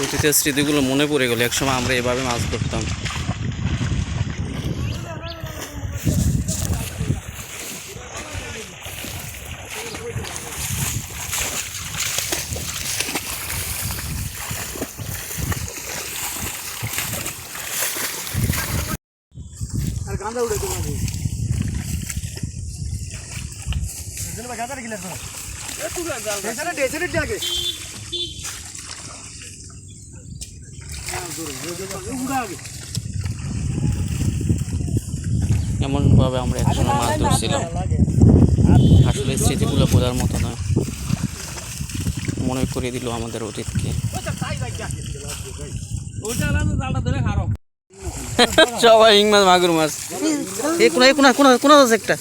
অতীতের স্মৃতিগুলো মনে পড়ে গেল, একসময় আমরা এভাবে মাছ ধরতাম। আর গাঁদা উড়ে তো মাঝে এখানে বা গাঁদা রেখে লাগবে এ তুই জাল এখানে ডেসেরেট লাগে এমনভাবে আমরা একসময় মাছ ধরছিলাম। আসলে স্মৃতিগুলো বোঝার মতো না, মনে করিয়ে দিল আমাদের অতীতকে। সবাই ইং মাছ, মাগুর মাছ, কোনা আছে একটা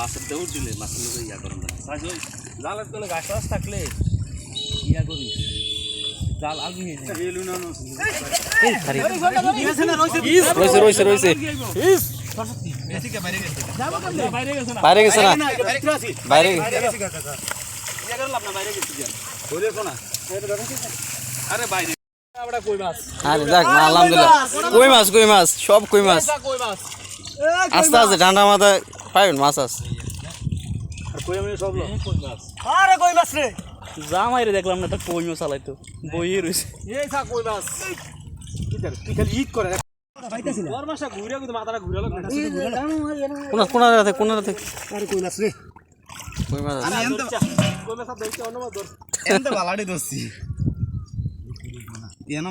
মাছের দেউর দিলে মাছের লোক ইয়া করেন না, জালের তলে গাছ টাছ থাকলে ইয়া করি জাল আগি রয়েছে বাইরে গেছে না, বাইরে আরে দেখ আলহামদুলিল্লাহ কই মাছ সব কই মাছ আস্তে আস্তে ডান্ডা মাথায় পাইবেন মাছ আছে। জামাইরে দেখলাম না, একটা কই মাছ চালাইতো বইয়ে রয়েছে।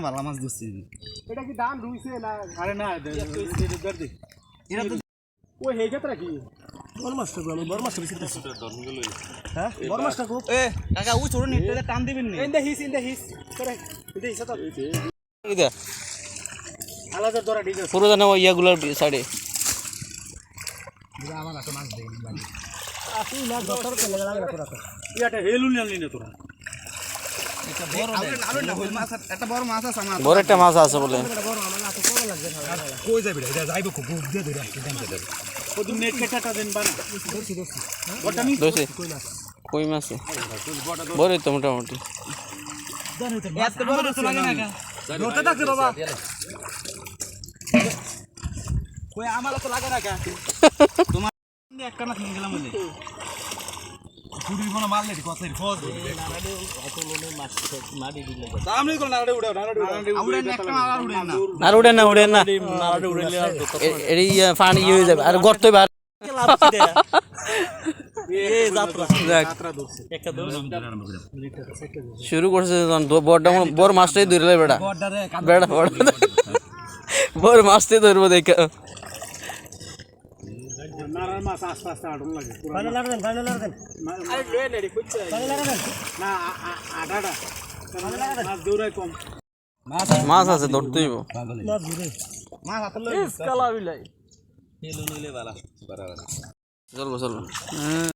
ভালো মাছ ধরছি, এটা কি দাম রুইছে না? আরে না ওই হে ক্ষেত্রে কি বড় মাছটা গো, বড় মাছটা বেশি দিছি। হ্যাঁ বড় মাছটা গো, এ কাকা ওই ছোট নেটটা টান দিবেন নি, ইন দা হিস করে এটা হিস তো ইদা আলাদা ধরা ঠিক আছে পুরো জানা ওই ইয়াগুলোর সাইডে দিরা আমার কাছে মাছ দেই বাড়ি আপনি মাছ ধরতে চলে লাগা তোরা তো ইয়াটা হেলুন নিলি না তোরা। এটা বড় না হইল মাছ, একটা বড় মাছ আছে আমার, বড় একটা মাছ আছে বলে বড় আমার না তো কোন লাগবে না, কই যাবে এটা যাইবো খুব দিয়ে ধরে টান দে ও তুমি নেট কেটাটা দেন বানা ধরছি বড়টা নি ধরছি কই মাছ বড় তো মোটামুটি এত বড় তো লাগে না ধরতে থাকে বাবা, কই আমালা তো লাগে না কা তোমার একটা না নিয়ে গেলাম বলে পুরি কোন মারলে কথাই ফজ নাড়াড়ে অত লোনে মাছ মাটি দিলে সামনে কোন নাড়াড়ে উড়াও উড়ে একটা মার উড়ে না আর উড়ে না নাড়াড়ে উড়েলে আর এই পানি হয়ে যাবে আর গর্তই বার এ যাত্রা দূরছে একটা দূর শুরু করছে বড় মাছটাই ধরলে বেটা বড় মাছটাই ধরবো দেখা নারার মাছ আস্তে আস্তে আড়ন লাগে ফাইনাল লাড়েন আরে লয়ে নেড়ি কইছে ফাইনাল লাড়েন না আড়াড়া মাছ দৌড়ায় কম মাছ আছে ধরতেই হইব মাছ ধরে মাছ হাতে লই ইস কালা বিলাই হেলো নইলে বালা বাড়া চলবো